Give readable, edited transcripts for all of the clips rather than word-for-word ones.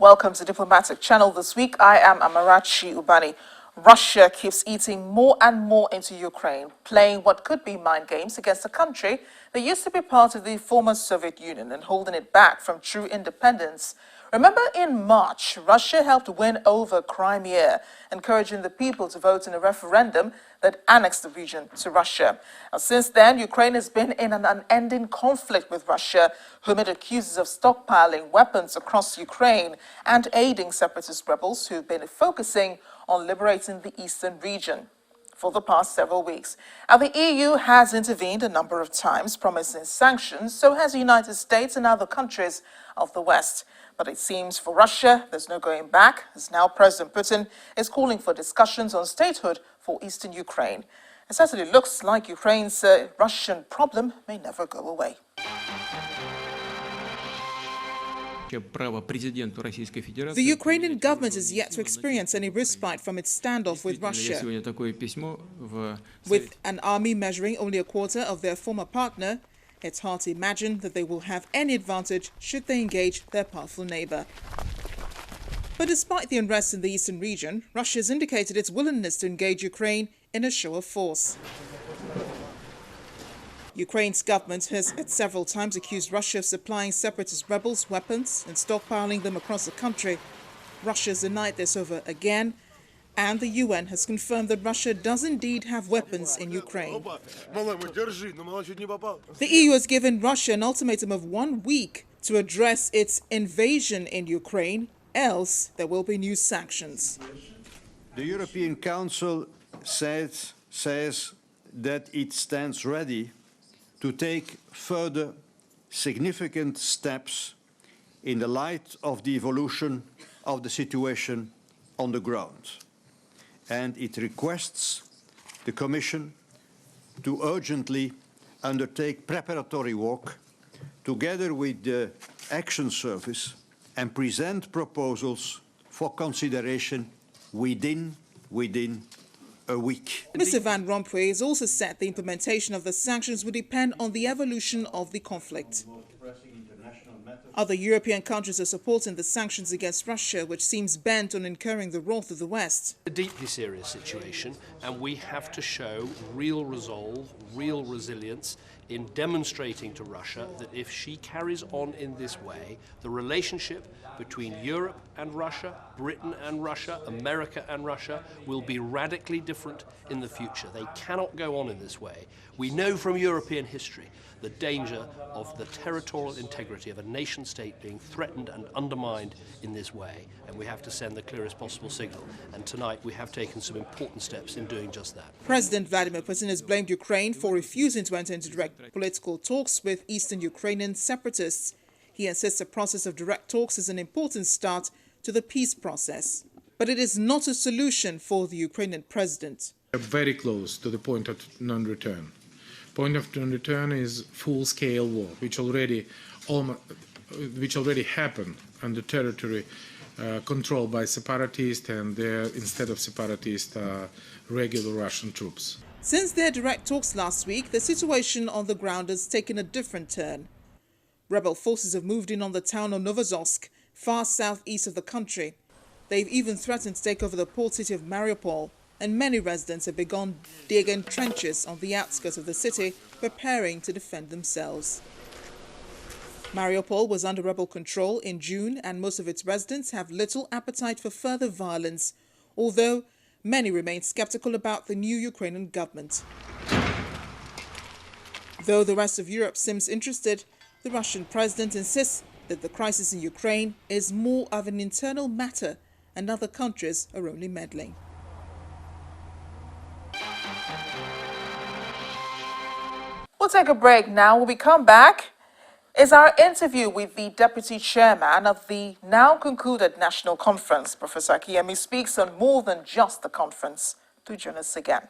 Welcome to Diplomatic Channel this week. I am Amarachi Ubana. Russia keeps eating more and more into Ukraine, playing what could be mind games against a country that used to be part of the former Soviet Union and holding it back from true independence. Remember, in March, Russia helped win over Crimea, encouraging the people to vote in a referendum that annexed the region to Russia. Now, since then, Ukraine has been in an unending conflict with Russia, whom it accuses of stockpiling weapons across Ukraine and aiding separatist rebels who've been focusing on liberating the eastern region for the past several weeks. Now, the EU has intervened a number of times, promising sanctions, so has the United States and other countries of the West. But it seems for Russia, there's no going back, as now President Putin is calling for discussions on statehood for eastern Ukraine. It certainly looks like Ukraine's Russian problem may never go away. The Ukrainian government is yet to experience any respite from its standoff with Russia. With an army measuring only a quarter of their former partner, it's hard to imagine that they will have any advantage should they engage their powerful neighbor. But despite the unrest in the eastern region, Russia has indicated its willingness to engage Ukraine in a show of force. Ukraine's government has at several times accused Russia of supplying separatist rebels weapons and stockpiling them across the country. Russia has denied this over again, and the UN has confirmed that Russia does indeed have weapons in Ukraine. The EU has given Russia an ultimatum of 1 week to address its invasion in Ukraine, else there will be new sanctions. The European Council says that it stands ready to take further significant steps in the light of the evolution of the situation on the ground. And it requests the Commission to urgently undertake preparatory work together with the Action Service and present proposals for consideration within a week. Mr. Van Rompuy has also said the implementation of the sanctions will depend on the evolution of the conflict. Other European countries are supporting the sanctions against Russia, which seems bent on incurring the wrath of the West. A deeply serious situation, and we have to show real resolve, real resilience in demonstrating to Russia that if she carries on in this way, the relationship between Europe and Russia, Britain and Russia, America and Russia will be radically different in the future. They cannot go on in this way. We know from European history the danger of the territorial integrity of a nation state being threatened and undermined in this way, and we have to send the clearest possible signal. And tonight we have taken some important steps in doing just that. President Vladimir Putin has blamed Ukraine for refusing to enter into direct political talks with eastern Ukrainian separatists. He insists the process of direct talks is an important start to the peace process. But it is not a solution for the Ukrainian president. We are very close to the point of non-return. Point of non-return is full-scale war, which already happened on the territory controlled by separatists, and there, instead of separatists, regular Russian troops. Since their direct talks last week, the situation on the ground has taken a different turn. Rebel forces have moved in on the town of Novozovsk, far southeast of the country. They've even threatened to take over the port city of Mariupol, and many residents have begun digging trenches on the outskirts of the city, preparing to defend themselves. Mariupol was under rebel control in June, and most of its residents have little appetite for further violence, although many remain skeptical about the new Ukrainian government. Though the rest of Europe seems interested, the Russian president insists that the crisis in Ukraine is more of an internal matter and other countries are only meddling. We'll take a break now. When we come back, is our interview with the deputy chairman of the now concluded national conference. Professor Akinye speaks on more than just the conference. Do join us again.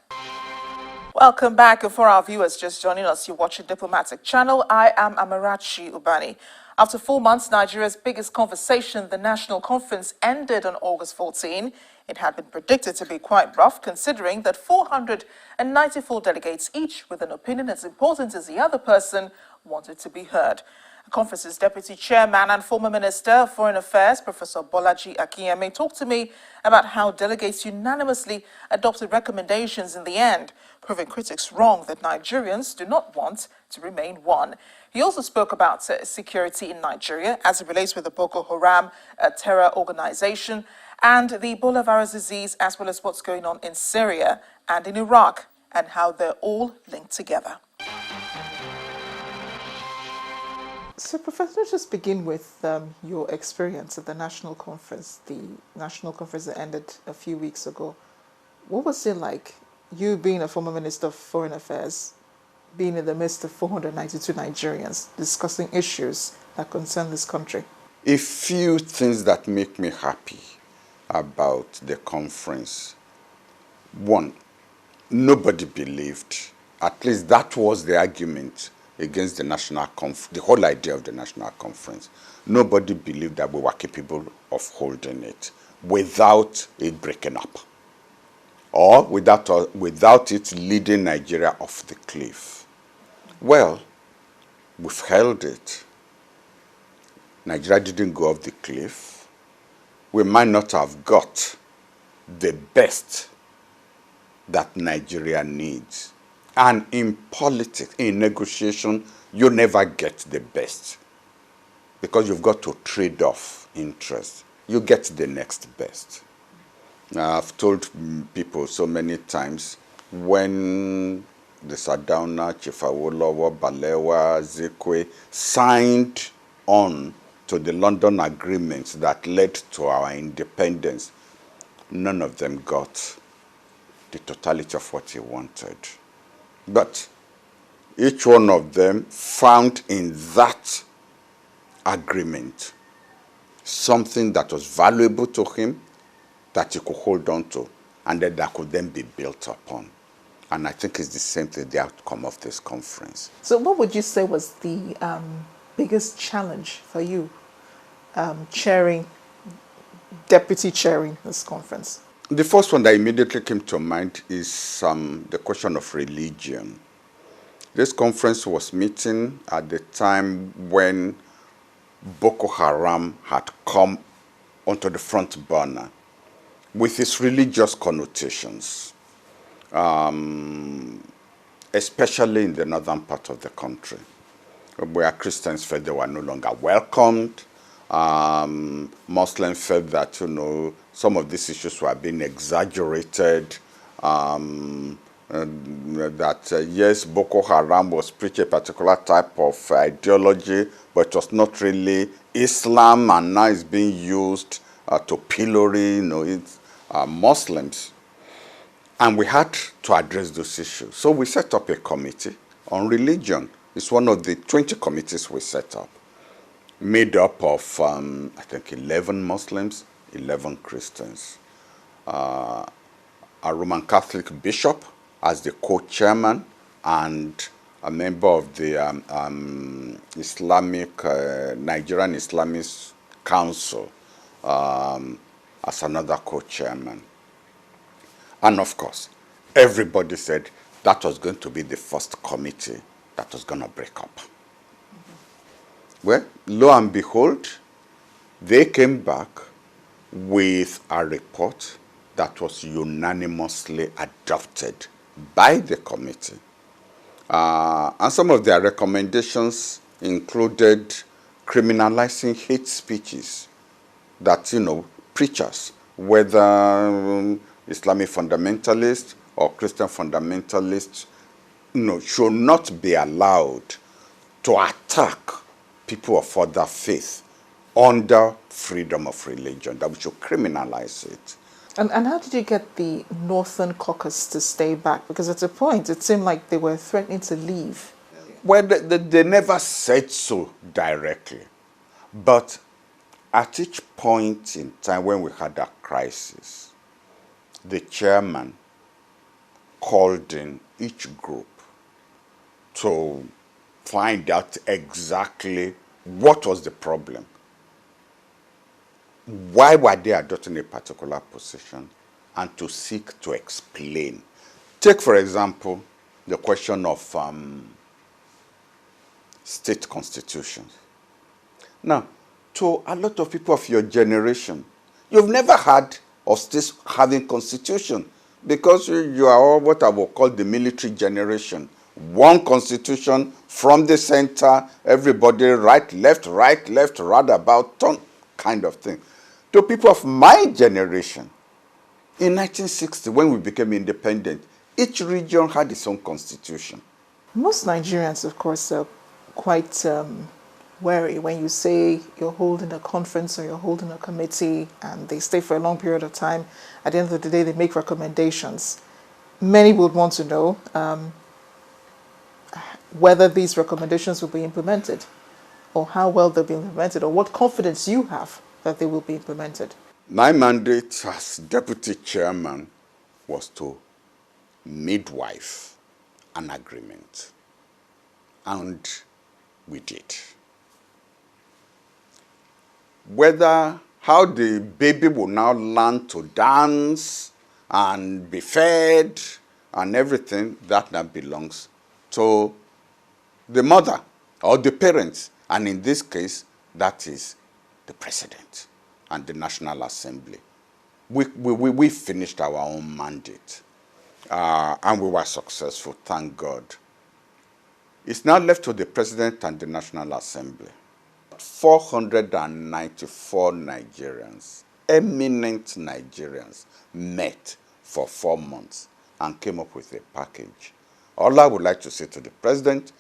Welcome back. And for our viewers just joining us, you're watching Diplomatic Channel. I am Amarachi Ubana. After 4 months, Nigeria's biggest conversation, the national conference, ended on August 14. It had been predicted to be quite rough, considering that 494 delegates, each with an opinion as important as the other person, wanted to be heard. The conference's deputy chairman and former Minister of Foreign Affairs, Professor Bolaji Akinye, talked to me about how delegates unanimously adopted recommendations in the end, proving critics wrong that Nigerians do not want to remain one. He also spoke about security in Nigeria as it relates with the Boko Haram terror organization and the Ebola Virus Disease, as well as what's going on in Syria and in Iraq and how they're all linked together. So, Professor, let's just begin with your experience at the national conference, the national conference that ended a few weeks ago. What was it like, you being a former Minister of Foreign Affairs, being in the midst of 492 Nigerians discussing issues that concern this country? A few things that make me happy about the conference. One, nobody believed, at least that was the argument against the national conference, the whole idea of the national conference. Nobody believed that we were capable of holding it without it breaking up or without it leading Nigeria off the cliff. Well, we've held it. Nigeria didn't go off the cliff. We might not have got the best that Nigeria needs. And in politics, in negotiation, you never get the best because you've got to trade off interests. You get the next best. I've told people so many times, when the Sardauna, Chief Awolowo, Balewa, Zikwe signed on to the London agreements that led to our independence, none of them got the totality of what he wanted. But each one of them found in that agreement something that was valuable to him, that he could hold on to, and that could then be built upon. And I think it's the same thing, the outcome of this conference. So what would you say was the biggest challenge for you deputy chairing this conference? The first one that immediately came to mind is the question of religion. This conference was meeting at the time when Boko Haram had come onto the front burner with its religious connotations, especially in the northern part of the country, where Christians felt they were no longer welcomed. Muslims felt that, some of these issues were being exaggerated, yes, Boko Haram was preaching a particular type of ideology, but it was not really Islam, and now it's being used to pillory, Muslims. And we had to address those issues. So we set up a committee on religion. It's one of the 20 committees we set up, made up of, I think, 11 Muslims, 11 Christians. A Roman Catholic bishop as the co-chairman, and a member of the Nigerian Islamic Council as another co-chairman. And of course, everybody said that was going to be the first committee that was going to break up. Well, lo and behold, they came back with a report that was unanimously adopted by the committee. And some of their recommendations included criminalizing hate speeches that, preachers, whether Islamic fundamentalists or Christian fundamentalists, should not be allowed to attack people of other faith under freedom of religion, that we should criminalize it. And how did you get the Northern Caucus to stay back? Because at a point, it seemed like they were threatening to leave. Well, they never said so directly. But at each point in time when we had a crisis, the chairman called in each group to find out exactly what was the problem. Why were they adopting a particular position, and to seek to explain. Take, for example, the question of state constitutions. Now, to a lot of people of your generation, you've never heard of states having constitution because you are all what I will call the military generation. One constitution from the center, everybody right, left, right about, turn kind of thing. To people of my generation, in 1960, when we became independent, each region had its own constitution. Most Nigerians, of course, are quite wary when you say you're holding a conference or you're holding a committee and they stay for a long period of time. At the end of the day, they make recommendations. Many would want to know whether these recommendations will be implemented or how well they'll be implemented or what confidence you have that they will be implemented. My mandate as deputy chairman was to midwife an agreement, and we did. Whether how the baby will now learn to dance and be fed and everything, that now belongs to the mother or the parents, and in this case, that is the president and the National Assembly. We finished our own mandate, and we were successful, thank God. It's now left to the president and the National Assembly. 494 Nigerians, eminent Nigerians, met for 4 months and came up with a package. All I would like to say to the president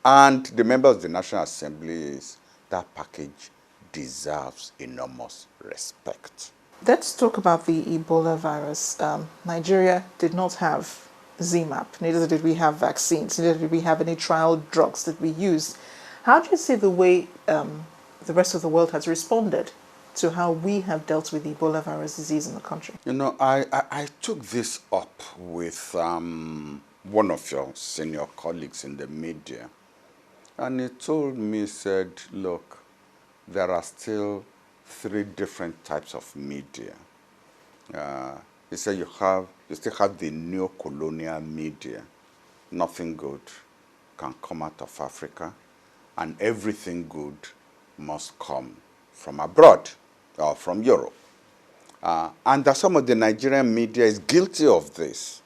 and the members of the National Assembly is that package deserves enormous respect. Let's talk about the Ebola virus. Nigeria did not have ZMapp, neither did we have vaccines, neither did we have any trial drugs that we used. How do you see the way the rest of the world has responded to how we have dealt with Ebola virus disease in the country? You know, I took this up with one of your senior colleagues in the media, and he told me, he said, look, there are still 3 different types of media. He said you still have the neo-colonial media. Nothing good can come out of Africa, and everything good must come from abroad or from Europe. And that some of the Nigerian media is guilty of this.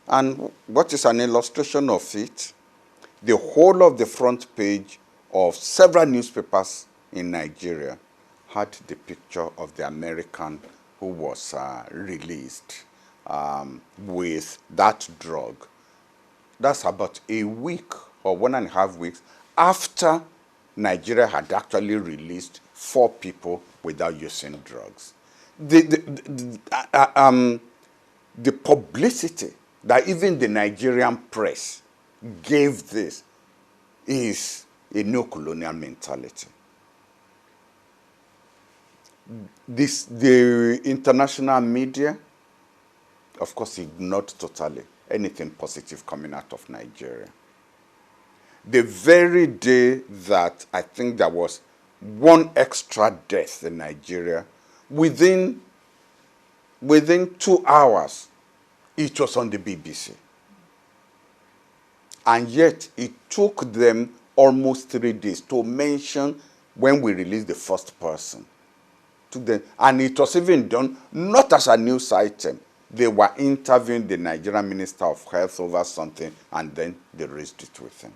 And what is an illustration of it? The whole of the front page of several newspapers in Nigeria had the picture of the American who was released with that drug. That's about a week or 1.5 weeks after Nigeria had actually released 4 people without using drugs. The publicity that even the Nigerian press gave this is a neo-colonial mentality. The international media, of course, ignored totally anything positive coming out of Nigeria. The very day that I think there was 1 extra death in Nigeria, within 2 hours, it was on the BBC. And yet, it took them almost 3 days to mention when we released the first person. And it was even done not as a news item. They were interviewing the Nigerian Minister of Health over something, and then they raised it with him.